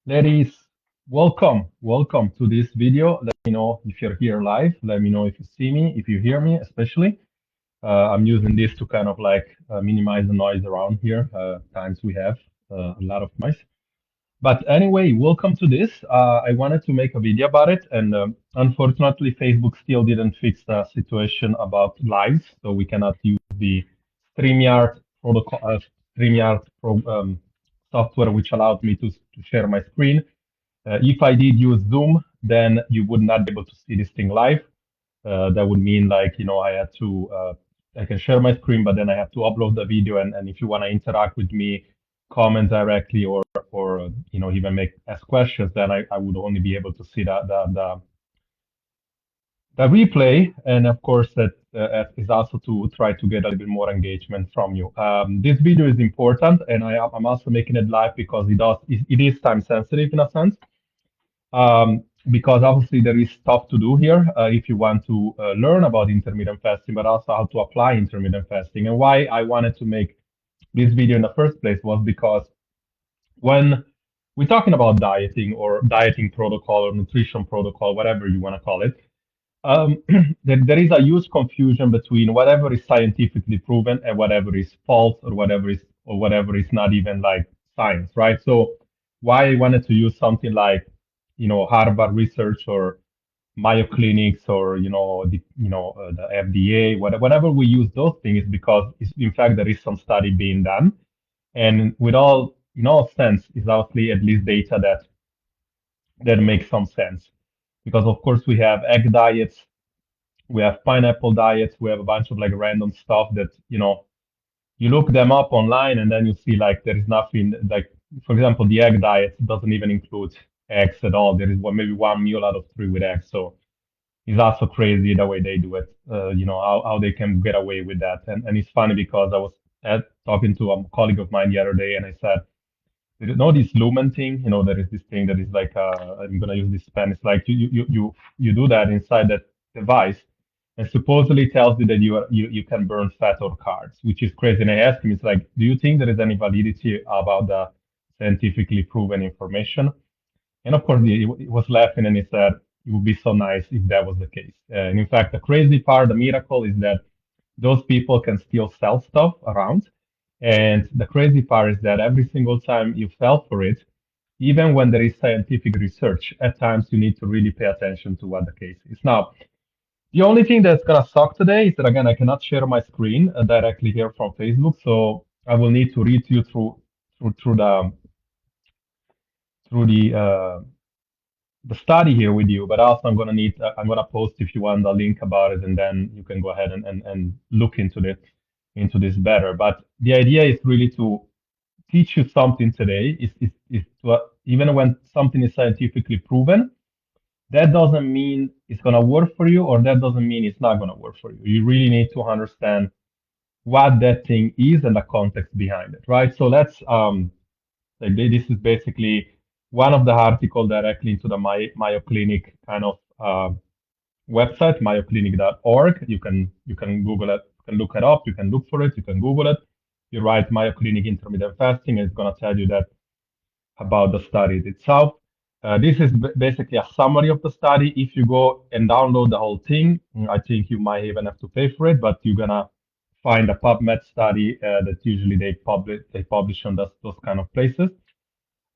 Ladies, welcome to this video. Let me know if you're here live. Let me know if you see me, if you hear me, especially. I'm using this to kind of like minimize the noise around here. Times we have a lot of noise. But anyway, welcome to this. I wanted to make a video about it, and unfortunately, Facebook still didn't fix the situation about lives, so we cannot use the StreamYard protocol, StreamYard software, which allowed me to share my screen. If I did use Zoom, then you would not be able to see this thing live. That would mean like, I had to, I can share my screen, but then I have to upload the video. And if you want to interact with me, comment directly or even ask questions, then I would only be able to see the replay. And of course, that is also to try to get a little bit more engagement from you. This video is important, and I'm also making it live because it is time sensitive in a sense. Because obviously there is stuff to do here if you want to learn about intermittent fasting, but also how to apply intermittent fasting. And why I wanted to make this video in the first place was because when we're talking about dieting or dieting protocol or nutrition protocol, whatever you want to call it, um, there is a huge confusion between whatever is scientifically proven and whatever is false or whatever is not even like science, right? So why I wanted to use something like Harvard research or Mayo Clinics or the FDA, whatever we use those things because in fact there is some study being done, and with all in all sense is obviously at least data that makes some sense because of course we have egg diets, we have pineapple diets, we have a bunch of like random stuff that you look them up online and then you see like there is nothing like, for example, the egg diet doesn't even include eggs at all. There is maybe one meal out of three with eggs. So it's also crazy the way they do it. How they can get away with that. And it's funny because I was talking to a colleague of mine the other day and I said, you know this lumen thing? There is this thing that is like I'm gonna use this pen. It's like you do that inside that device and supposedly tells you that you can burn fat or carbs, which is crazy. And I asked him, it's like, do you think there is any validity about the scientifically proven information? And of course, he was laughing and he said, it would be so nice if that was the case. And in fact, the crazy part, the miracle is that those people can still sell stuff around. And the crazy part is that every single time you fell for it, even when there is scientific research, at times you need to really pay attention to what the case is. Now, the only thing that's gonna suck today is that again, I cannot share my screen directly here from Facebook, so I will need to read you through the study here with you. But also, I'm gonna post if you want the link about it, and then you can go ahead and look into this better. But the idea is really to teach you something today. Is to, even when something is scientifically proven, that doesn't mean it's going to work for you, or that doesn't mean it's not going to work for you. You really need to understand what that thing is and the context behind it, right? So like this is basically one of the article directly into the Mayo Clinic kind of website, mayoclinic.org. You can Google it, you can look it up, you can look for it, you can Google it. You write Mayo Clinic intermittent fasting, and it's going to tell you that about the study itself. This is basically a summary of the study. If you go and download the whole thing, I think you might even have to pay for it, but you're gonna find a PubMed study that usually they publish on those kind of places.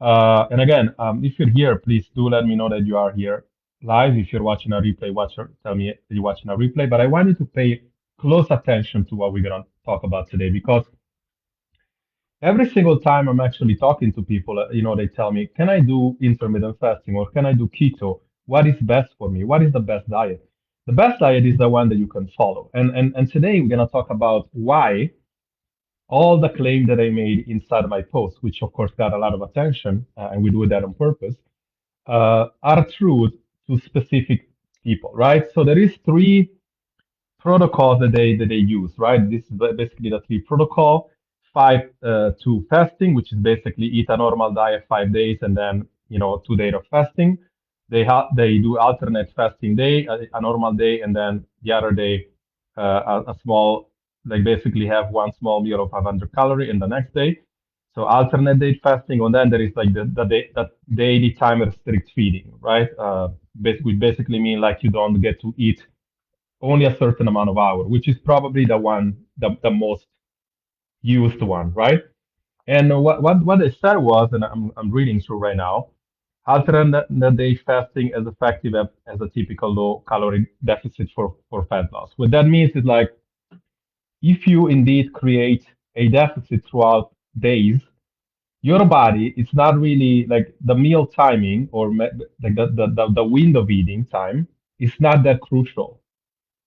And again, if you're here, please do let me know that you are here live. If you're watching a replay, tell me that you're watching a replay. But I want you to pay close attention to what we're gonna talk about today because every single time I'm actually talking to people, they tell me, can I do intermittent fasting or can I do keto? What is best for me? What is the best diet? The best diet is the one that you can follow. And today we're going to talk about why all the claim that I made inside my post, which of course got a lot of attention, and we do that on purpose, are true to specific people, right? So there is three protocols that they use, right? This is basically the three protocol. 5 to fasting, which is basically eat a normal diet 5 days and then 2 days of fasting. They do alternate fasting day, a normal day, and then the other day a small, like basically have one small meal of 500 calorie in the next day. So alternate day fasting, and then there is like the daily time restrict feeding, right? Which basically mean like you don't get to eat only a certain amount of hour, which is probably the most used one, right? And what they said was, and I'm reading through right now, alternate day fasting as effective as a typical low calorie deficit for fat loss. What that means is like if you indeed create a deficit throughout days, your body it's not really like the meal timing or like the window of eating time is not that crucial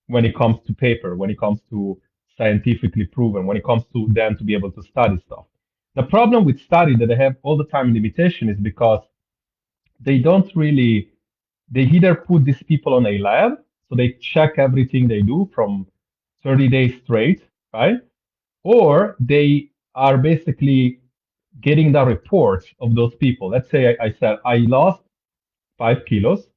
when it comes to paper, when it comes to scientifically proven, when it comes to them to be able to study stuff. The problem with study that they have all the time limitation is because they don't really, they either put these people on a lab, so they check everything they do from 30 days straight, right? Or they are basically getting the reports of those people. Let's say I said I lost 5 kilos,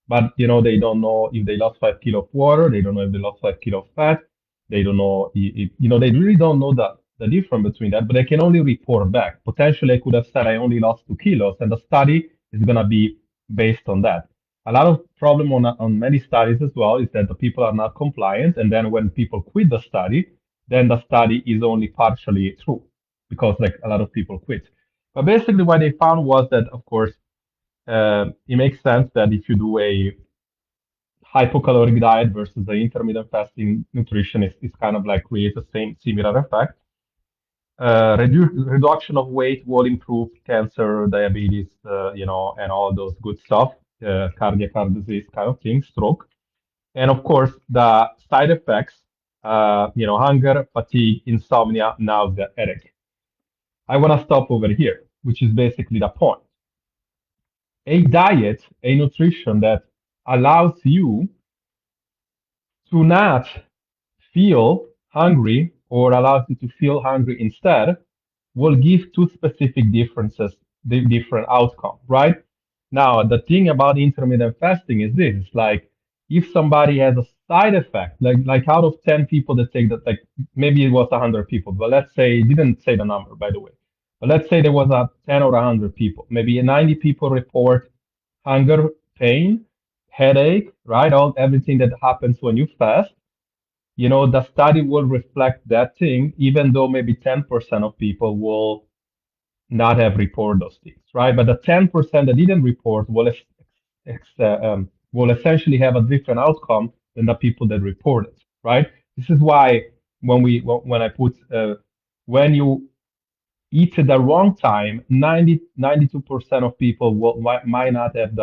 but they don't know if they lost 5 kilo of water, they don't know if they lost 5 kilo of fat, they don't know they really don't know the difference between that, but they can only report back. Potentially I could have said I only lost 2 kilos, and the study is gonna be based on that. A lot of problem on many studies as well is that the people are not compliant, and then when people quit the study, then the study is only partially true because like a lot of people quit. But basically what they found was that of course it makes sense that if you do a hypocaloric diet versus the intermittent fasting nutrition is kind of like creates the same similar effect. Reduction of weight will improve cancer, diabetes, and all those good stuff, cardiac heart disease kind of thing, stroke, and of course the side effects, hunger, fatigue, insomnia, nausea, headache. I want to stop over here, which is basically the point. A diet, a nutrition that allows you to not feel hungry or allows you to feel hungry instead will give two specific differences, the different outcome, right? Now, the thing about intermittent fasting is this, it's like if somebody has a side effect, like out of 10 people that take that, like maybe it was 100 people, but let's say, it didn't say the number, by the way, but let's say there was a 10 or 100 people, maybe 90 people report hunger, pain, headache, right? All everything that happens when you fast, the study will reflect that thing, even though maybe 10% of people will not have reported those things, right? But the 10% that didn't report will essentially have a different outcome than the people that reported, right? This is why when I put when you eat at the wrong time, 92% of people might not have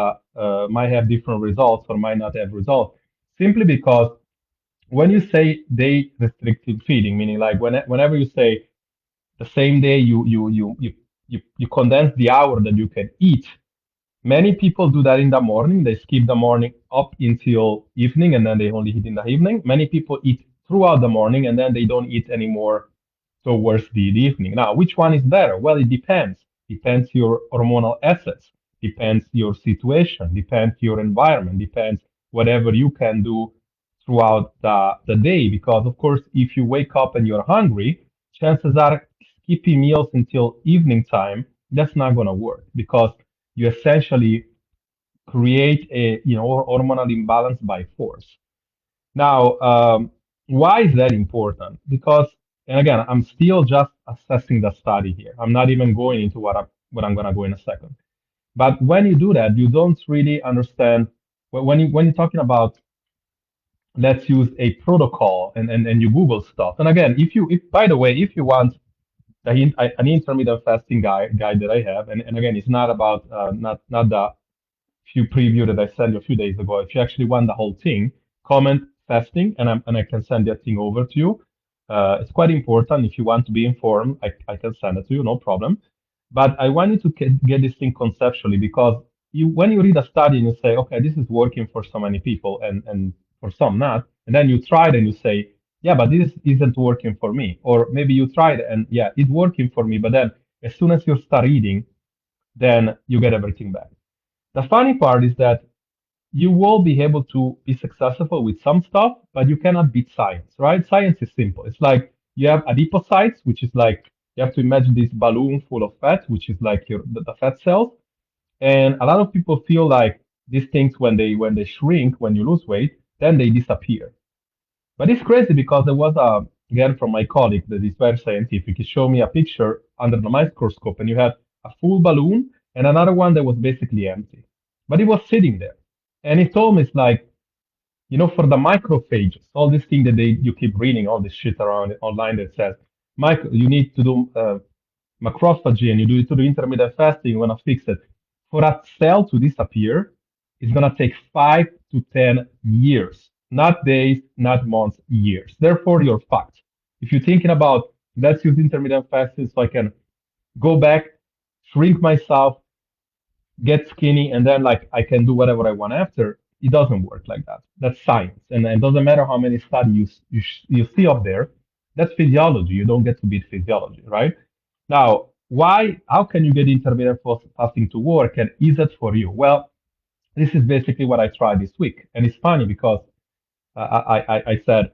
might have different results or might not have results simply because when you say day restricted feeding, meaning like whenever you say the same day you condense the hour that you can eat. Many people do that in the morning. They skip the morning up until evening and then they only eat in the evening. Many people eat throughout the morning and then they don't eat anymore towards the evening. Now, which one is better? Well, it depends. Depends your hormonal assets, depends your situation, depends your environment, depends whatever you can do throughout the day. Because of course, if you wake up and you're hungry, chances are skipping meals until evening time, that's not gonna work because you essentially create a hormonal imbalance by force. Now, why is that important? Because, and again, I'm still just assessing the study here. I'm not even going into what I'm gonna go in a second. But when you do that, you don't really understand when you're talking about let's use a protocol and you Google stuff. And again, if by the way, if you want an intermittent fasting guide that I have, and again, it's not about not the few preview that I sent you a few days ago. If you actually want the whole thing, comment fasting, and I can send that thing over to you. It's quite important. If you want to be informed, I can send it to you, no problem. But I want you to get this thing conceptually because when you read a study and you say, okay, this is working for so many people and for some not, and then you try it and you say, yeah, but this isn't working for me. Or maybe you tried it and yeah, it's working for me, but then as soon as you start eating, then you get everything back. The funny part is that you will be able to be successful with some stuff, but you cannot beat science, right? Science is simple. It's like you have adipocytes, which is like You have to imagine this balloon full of fat, which is like the fat cells. And a lot of people feel like these things when they shrink, when you lose weight, then they disappear. But it's crazy because there was a again from my colleague that is very scientific. He showed me a picture under the microscope, and you had a full balloon and another one that was basically empty. But it was sitting there. And he told me it's like, for the macrophages, all this thing that you keep reading, all this shit around online that says, Michael, you need to do macrophagy and you do to do intermittent fasting, you want to fix it. For a cell to disappear, it's going to take 5 to 10 years, not days, not months, years. Therefore, you're fucked. If you're thinking about, let's use intermittent fasting so I can go back, shrink myself, get skinny, and then like I can do whatever I want after. It doesn't work like that. That's science, and it doesn't matter how many studies you see up there. That's physiology. You don't get to beat physiology, right? Now, why? How can you get intermittent fasting to work, and is it for you? Well, this is basically what I tried this week, and it's funny because I said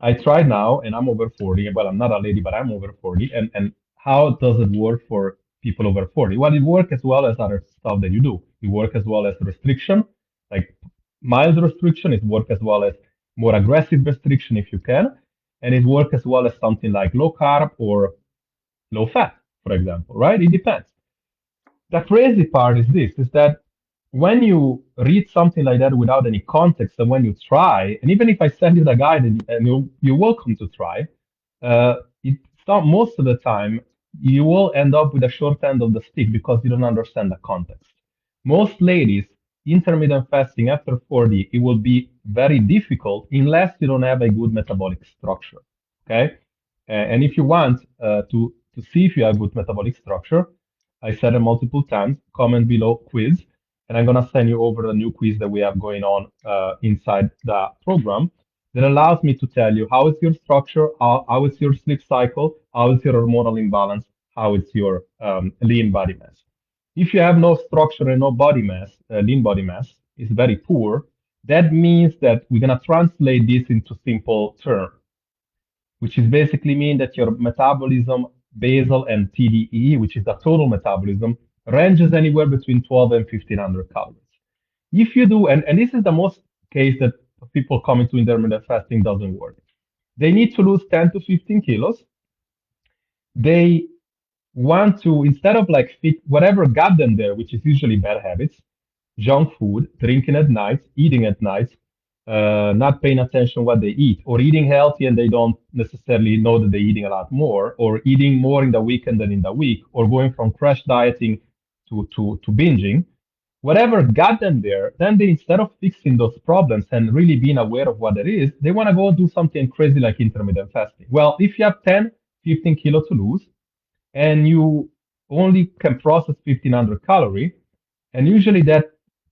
I tried now and I'm over 40. Well, I'm not a lady, but I'm over 40. And how does it work for people over 40? Well, it works as well as other stuff that you do. It works as well as restriction, like mild restriction. It works as well as more aggressive restriction if you can. And it works as well as something like low carb or low fat, for example, right? It depends. The crazy part is this, is that when you read something like that without any context, and when you try, and even if I send you the guide and you're welcome to try, it's not most of the time you will end up with a short end of the stick because you don't understand the context. Most ladies, intermittent fasting after 40, it will be very difficult unless you don't have a good metabolic structure. Okay. And if you want to see if you have good metabolic structure, I said it multiple times, comment below quiz, and I'm gonna send you over the new quiz that we have going on inside the program that allows me to tell you how is your structure, how is your sleep cycle, how is your hormonal imbalance, how is your lean body mass. If you have no structure and no body mass, lean body mass is very poor. That means that we're gonna translate this into simple terms, which is basically mean that your metabolism, basal and TDE, which is the total metabolism, ranges anywhere between 12 and 1500 calories. If you do, and this is the most case that people coming to intermittent fasting doesn't work. They need to lose 10 to 15 kilos. They want to, instead of like fit whatever got them there, which is usually bad habits, junk food, drinking at night, eating at night, not paying attention what they eat, or eating healthy and they don't necessarily know that they're eating a lot more, or eating more in the weekend than in the week, or going from crash dieting to binging, whatever got them there, then they instead of fixing those problems and really being aware of what it is, they want to go do something crazy like intermittent fasting. Well, if you have 10, 15 kilo to lose, and you only can process 1500 calorie, and usually that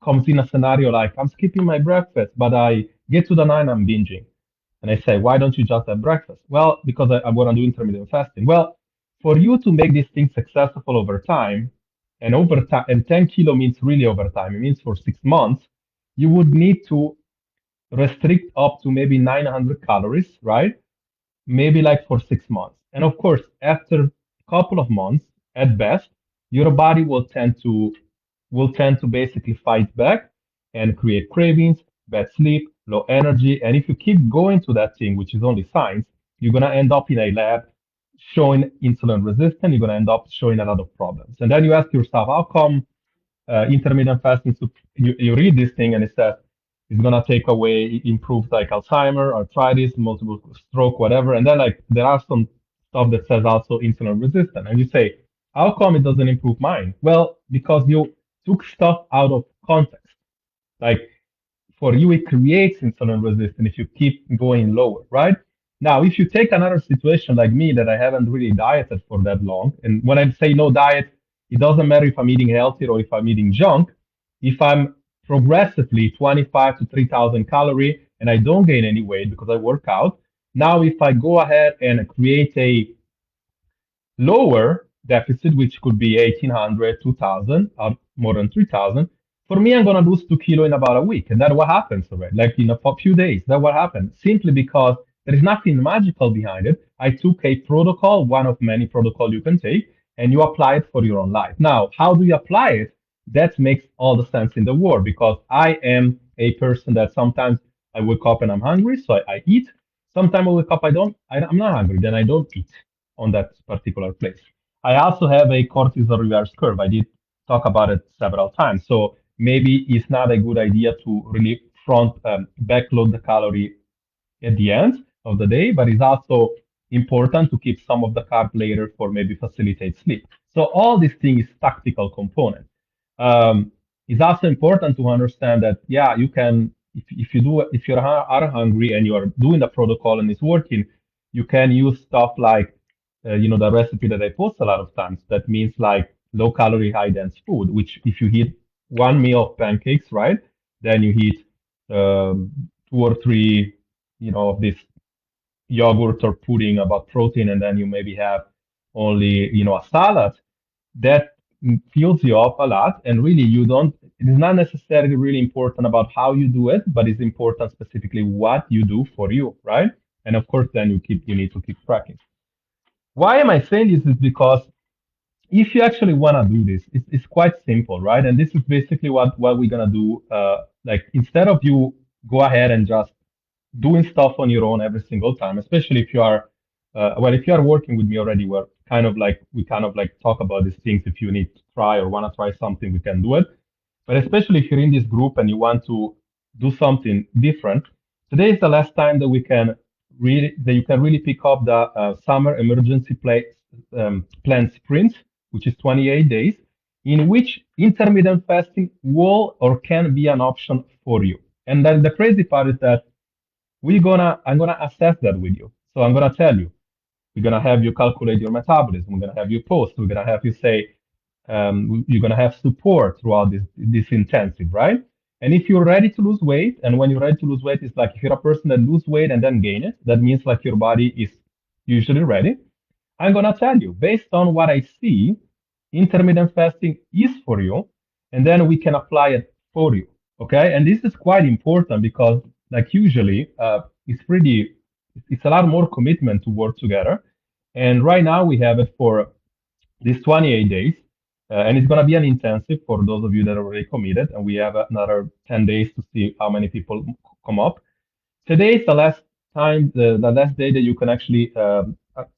comes in a scenario like I'm skipping my breakfast, but I get to the nine, I'm binging. And I say, why don't you just have breakfast? Well, because I'm going to do intermittent fasting. Well, for you to make this thing successful over time, and over time, and 10 kilo means really over time, it means for 6 months, you would need to restrict up to maybe 900 calories, right? Maybe like for 6 months. And of course, after a couple of months, at best, your body will tend to basically fight back and create cravings, bad sleep, low energy. And if you keep going to that thing, which is only science, you're gonna end up in a lab showing insulin resistance. You're gonna end up showing a lot of problems. And then you ask yourself, how come intermittent fasting? You read this thing and it says it's gonna take away, improve like Alzheimer, arthritis, multiple stroke, whatever. And then like there are some stuff that says also insulin resistant, and you say, how come it doesn't improve mine? Well, because you took stuff out of context. Like for you, it creates insulin resistance if you keep going lower, right? Now, if you take another situation like me that I haven't really dieted for that long, and when I say no diet, it doesn't matter if I'm eating healthy or if I'm eating junk. If I'm progressively 25 to 3000 calorie and I don't gain any weight because I work out, now if I go ahead and create a lower deficit, which could be 1800, 2000, or more than 3000. For me, I'm going to lose 2 kilo in about a week. And that's what happens already, like in a few days. That's what happened simply because there is nothing magical behind it. I took a protocol, one of many protocols you can take, and you apply it for your own life. Now, how do you apply it? That makes all the sense in the world because I am a person that sometimes I wake up and I'm hungry, so I eat. Sometimes I wake up, I'm not hungry, then I don't eat on that particular place. I also have a cortisol reverse curve. I did talk about it several times. So maybe it's not a good idea to really backload the calorie at the end of the day, but it's also important to keep some of the carb later for maybe facilitate sleep. So all these things is tactical component. It's also important to understand that yeah, you can if you do if you are hungry and you are doing the protocol and it's working, you can use stuff like the recipe that I post a lot of times. That means like low calorie, high dense food, which if you eat one meal of pancakes, right, then you eat two or three of this yogurt or pudding about protein, and then you maybe have only, a salad, that fills you up a lot. And really, it is not necessarily really important about how you do it, but it's important specifically what you do for you, right? And of course, then you need to keep tracking. Why am I saying this? Is because if you actually want to do this, it's quite simple, right? And this is basically what we're gonna do. Like instead of you go ahead and just doing stuff on your own every single time, especially if you are, if you are working with me already, we kind of like talk about these things. If you need to try or want to try something, we can do it. But especially if you're in this group and you want to do something different, today is the last time that you can really pick up the summer emergency plan sprint, which is 28 days, in which intermittent fasting will or can be an option for you. And then the crazy part is that I'm gonna assess that with you. So I'm gonna tell you, we're gonna have you calculate your metabolism. We're gonna have you post. We're gonna have you say, you're gonna have support throughout this intensive, right? And if you're ready to lose weight, and when you're ready to lose weight, it's like if you're a person that lose weight and then gain it, that means like your body is usually ready. I'm gonna tell you, based on what I see, intermittent fasting is for you, and then we can apply it for you. Okay, and this is quite important because, like usually, it's a lot more commitment to work together. And right now we have it for these 28 days, and it's gonna be an intensive for those of you that are already committed, and we have another 10 days to see how many people come up. Today is the last time, the last day that you can actually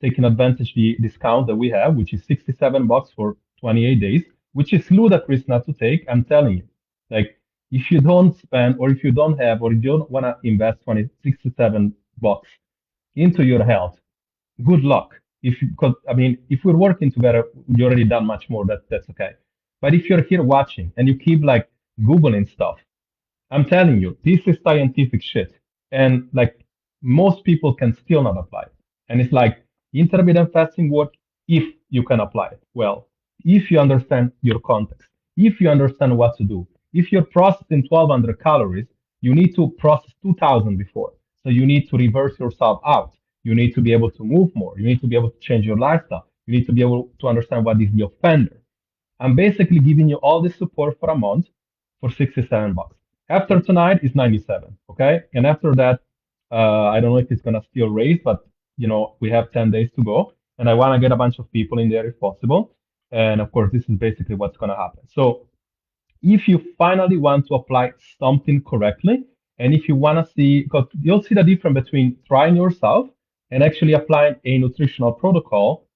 take an advantage the discount that we have, which is $67 for 28 days, which is ludicrous not to take. I'm telling you, like if you don't spend or if you don't have or you don't want to invest 67 bucks into your health, good luck. Because I mean, if we're working together, you already done much more. That's okay. But if you're here watching and you keep like Googling stuff, I'm telling you, this is scientific shit. And like most people can still not apply it. And it's like intermittent fasting work if you can apply it. Well, if you understand your context, if you understand what to do, if you're processing 1200 calories, you need to process 2000 before. So you need to reverse yourself out. You need to be able to move more. You need to be able to change your lifestyle. You need to be able to understand what is the offender. I'm basically giving you all this support for a month for 67 bucks. After tonight is 97, okay? And after that, I don't know if it's gonna still raise, but we have 10 days to go, and I want to get a bunch of people in there if possible. And of course, this is basically what's gonna happen. So if you finally want to apply something correctly, and if you want to see, because you'll see the difference between trying yourself and actually applying a nutritional protocol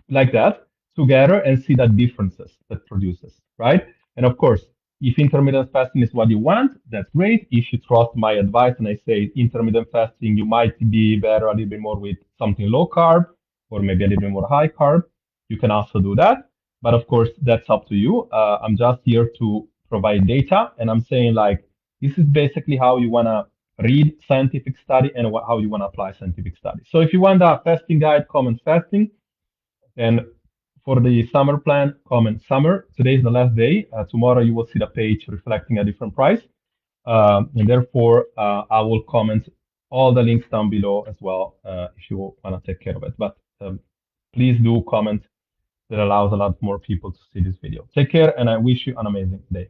like that together and see the differences that produces, right? And of course, if intermittent fasting is what you want, that's great. If you trust my advice and I say intermittent fasting, you might be better a little bit more with something low carb or maybe a little bit more high carb. You can also do that. But of course, that's up to you. I'm just here to provide data, and I'm saying like this is basically how you want to read scientific study and how you want to apply scientific study. So if you want a fasting guide, comment fasting. And for the summer plan, comment summer. Today is the last day. Tomorrow you will see the page reflecting a different price. And therefore, I will comment all the links down below as well if you want to take care of it. But please do comment. That allows a lot more people to see this video. Take care, and I wish you an amazing day.